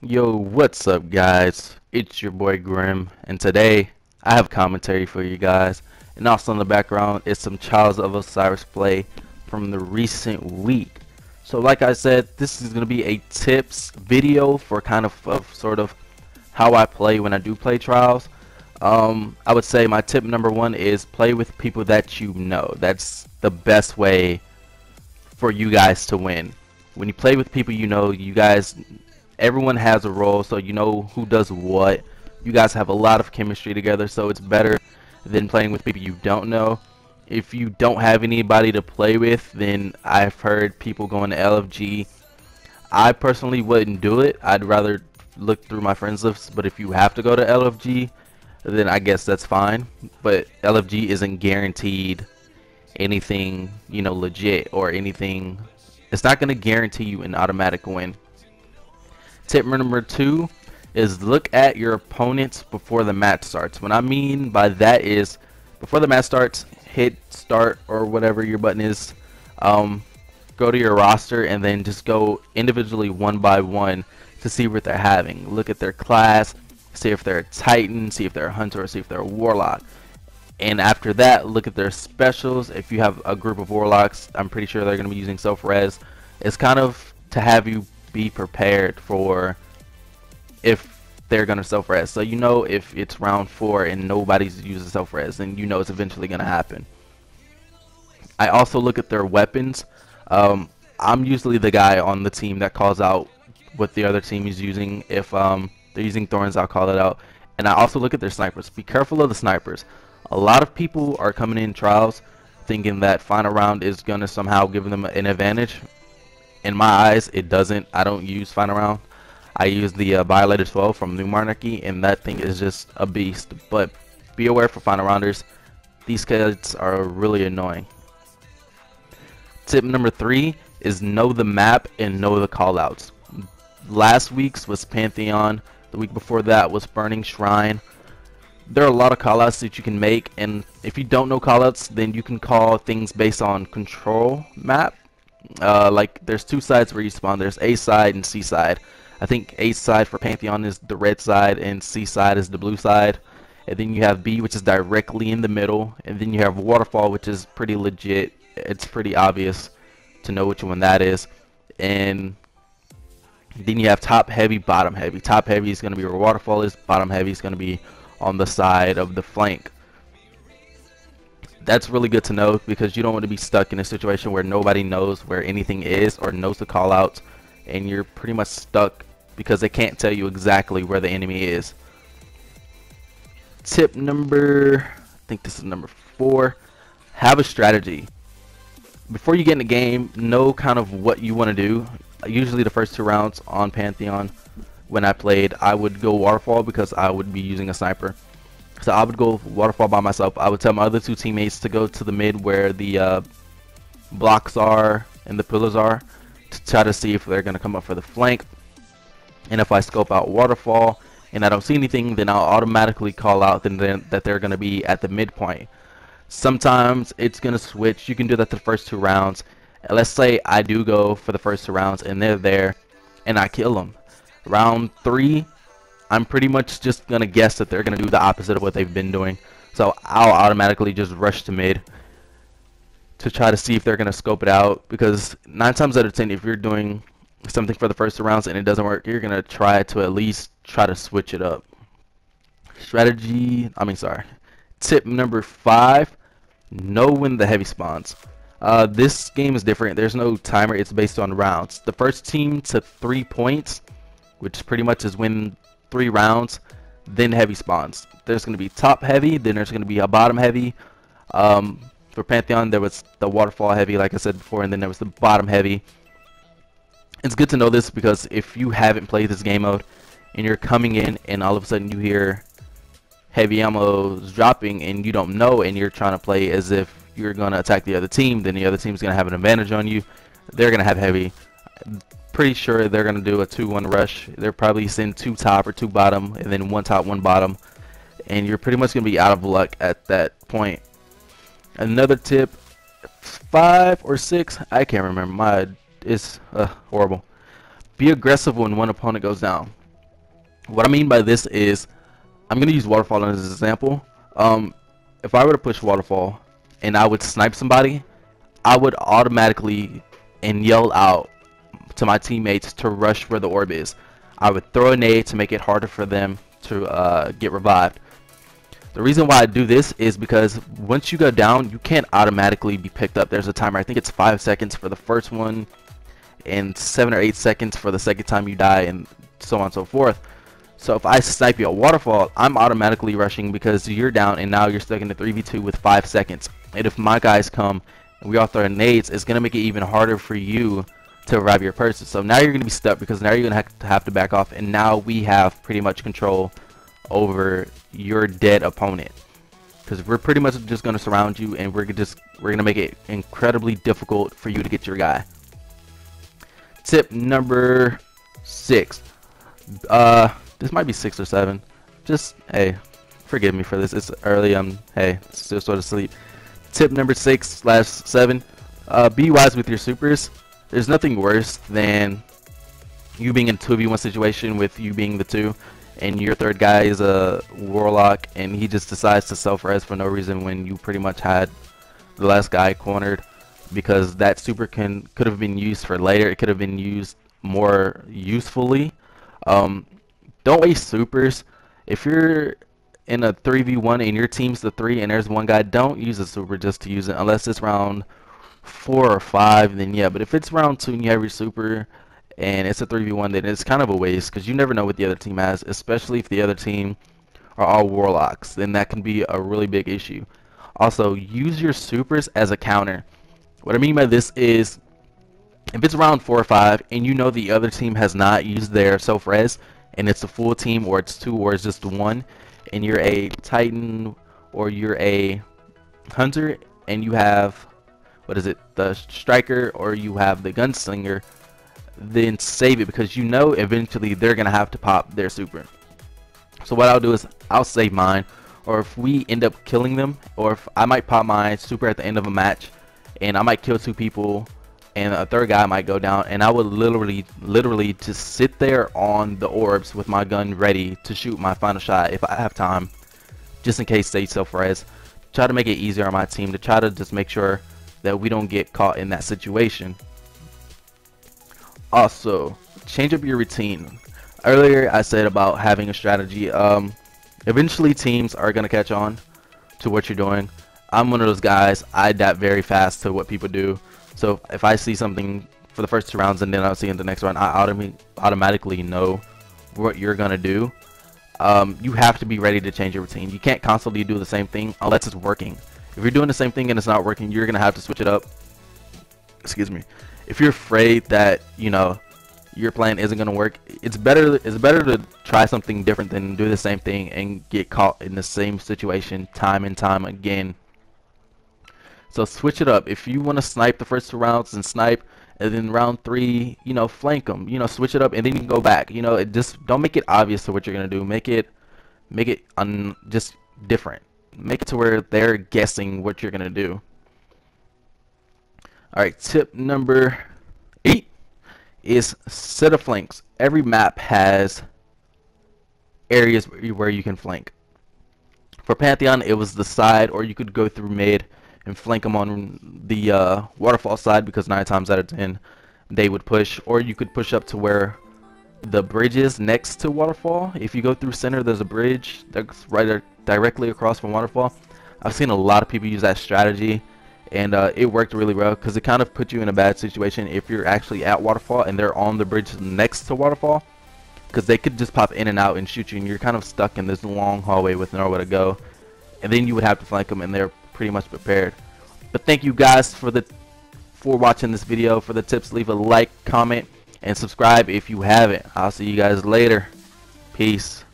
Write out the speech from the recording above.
Yo, what's up, guys? It's your boy Grim, and today I have commentary for you guys. And also in the background is some Trials of Osiris play from the recent week. So, like I said, this is going to be a tips video for kind of sort of how I play when I do play Trials. I would say my tip number one is play with people that you know. That's the best way for you guys to win. When you play with people you know, everyone has a role, so you know who does what. You guys have a lot of chemistry together, so it's better than playing with people you don't know. If you don't have anybody to play with, then I've heard people going to LFG. I personally wouldn't do it. I'd rather look through my friends lists, but if you have to go to LFG, then I guess that's fine. But LFG isn't guaranteed anything, legit or anything. It's not going to guarantee you an automatic win. Tip number two is look at your opponents before the match starts. What I mean by that is before the match starts, hit start or whatever your button is, go to your roster and then just go individually one by one to see what they're having. Look at their class, see if they're a Titan, see if they're a Hunter, or see if they're a Warlock. And after that, look at their specials. If you have a group of Warlocks, I'm pretty sure they're going to be using self-res. It's kind of to have you be prepared for if they're going to self-res. So you know if it's round 4 and nobody's using self-res, then you know it's eventually going to happen. I also look at their weapons. I'm usually the guy on the team that calls out what the other team is using. If they're using thorns, I'll call it out. And I also look at their snipers. Be careful of the snipers. A lot of people are coming in trials thinking that final round is going to somehow give them an advantage. In my eyes, it doesn't. I don't use final round. I use the Violator 12 from New Monarchy, and that thing is just a beast. But be aware for final rounders. These kids are really annoying. Tip number 3 is know the map and know the callouts. Last week's was Pantheon. The week before that was Burning Shrine. There are a lot of callouts that you can make, and if you don't know callouts, then you can call things based on control map. Like there's two sides where you spawn. There's A side and C side. I think A side for Pantheon is the red side and C side is the blue side. And then you have B, which is directly in the middle, and then you have Waterfall, which is pretty legit. It's pretty obvious to know which one that is. And then you have top heavy, bottom heavy. Top heavy is going to be where Waterfall is. Bottom heavy is going to be on the side of the flank. That's really good to know because you don't want to be stuck in a situation where nobody knows where anything is or knows the call outs, and you're pretty much stuck because they can't tell you exactly where the enemy is. Tip number, I think this is number 4, have a strategy. Before you get in the game, know kind of what you want to do. Usually the first 2 rounds on Pantheon, when I played, I would go Waterfall because I would be using a sniper. So I would go Waterfall by myself. I would tell my other 2 teammates to go to the mid where the blocks are and the pillars are to try to see if they're going to come up for the flank. And if I scope out Waterfall and I don't see anything, then I'll automatically call out that they're going to be at the midpoint. Sometimes it's going to switch. You can do that the first 2 rounds. And let's say I do go for the first 2 rounds and they're there and I kill them. Round 3, I'm pretty much just going to guess that they're going to do the opposite of what they've been doing. So I'll automatically just rush to mid to try to see if they're going to scope it out. Because 9 times out of 10, if you're doing something for the first 2 rounds and it doesn't work, you're going to try to at least try to switch it up. Tip number 5, know when the heavy spawns. This game is different. There's no timer. It's based on rounds. The first team to 3 points, which pretty much is win 3 rounds, then heavy spawns. There's going to be top heavy, then there's going to be a bottom heavy. For Pantheon, there was the Waterfall heavy, like I said before, and then there was the bottom heavy. It's good to know this because if you haven't played this game mode and you're coming in and all of a sudden you hear heavy ammo dropping and you don't know and you're trying to play as if you're going to attack the other team, then the other team's going to have an advantage on you. They're going to have heavy. Pretty sure they're going to do a 2-1 rush. They're probably send 2 top or 2 bottom and then 1 top, 1 bottom, and you're pretty much going to be out of luck at that point. Another tip, 5 or 6, I can't remember, it's horrible. Be aggressive when one opponent goes down. What I mean by this is, I'm going to use waterfall as an example. If I were to push waterfall and I would snipe somebody, I would automatically and yell out to my teammates to rush where the orb is. I would throw a nade to make it harder for them to get revived. The reason why I do this is because once you go down, you can't automatically be picked up. There's a timer. I think it's 5 seconds for the first one and 7 or 8 seconds for the second time you die, and so on and so forth. So if I snipe you at waterfall, I'm automatically rushing because you're down and now you're stuck in the 3v2 with 5 seconds. And if my guys come and we all throw nades, it's going to make it even harder for you to revive your person. So now you're going to be stuck because now you're going to have to back off, and now we have pretty much control over your dead opponent, because we're pretty much just going to surround you, and we're going to make it incredibly difficult for you to get your guy. Tip number 6. This might be 6 or 7. Just, hey, forgive me for this. It's early. Hey, still sort of sleep. Tip number 6/7. Be wise with your supers. There's nothing worse than you being in a 2v1 situation with you being the 2, and your third guy is a warlock, and he just decides to self-res for no reason when you pretty much had the last guy cornered, because that super could have been used for later. It could have been used more usefully. Don't waste supers. If you're in a 3v1 and your team's the 3 and there's one guy, don't use a super just to use it unless it's round 4 or 5, then yeah. But if it's round 2 and you have your super and it's a 3v1, then it's kind of a waste, because you never know what the other team has, especially if the other team are all warlocks. Then that can be a really big issue. Also, use your supers as a counter. What I mean by this is, if it's round 4 or 5 and you know the other team has not used their self-res and it's a full team, or it's 2 or it's just 1, and you're a Titan or you're a Hunter and you have, what is it, the Striker, or you have the Gunslinger, then save it, because you know eventually they're gonna have to pop their super. So what I'll do is I'll save mine, or if we end up killing them, or if I might pop my super at the end of a match and I might kill 2 people and a third guy might go down, and I would literally just sit there on the orbs with my gun ready to shoot my final shot if I have time, just in case they self-res. Try to make it easier on my team, to try to just make sure that we don't get caught in that situation. Also, change up your routine. Earlier I said about having a strategy. Eventually teams are going to catch on to what you're doing. I'm one of those guys. I adapt very fast to what people do. So if I see something for the first 2 rounds and then I'll see in the next round, I automatically know what you're going to do. You have to be ready to change your routine. You can't constantly do the same thing unless it's working. If you're doing the same thing and it's not working, you're going to have to switch it up. Excuse me. If you're afraid that, you know, your plan isn't going to work, it's better to try something different than do the same thing and get caught in the same situation time and time again. So switch it up. If you want to snipe the first 2 rounds, and snipe, and then round 3, you know, flank them. You know, switch it up, and then you can go back. You know, just don't make it obvious to what you're gonna do. Make it just different. Make it to where they're guessing what you're gonna do. All right, tip number 8 is set of flanks. Every map has areas where you can flank. For Pantheon, it was the side, or you could go through mid and flank them on the waterfall side, because 9 times out of 10 they would push. Or you could push up to where the bridge is next to waterfall. If you go through center, there's a bridge that's right directly across from waterfall. I've seen a lot of people use that strategy, and it worked really well, because it kind of put you in a bad situation if you're actually at waterfall and they're on the bridge next to waterfall, because they could just pop in and out and shoot you, and you're kind of stuck in this long hallway with nowhere to go, and then you would have to flank them, and they're pretty much prepared. But thank you guys for watching this video. For the tips, leave a like, comment, and subscribe if you haven't. I'll see you guys later. Peace.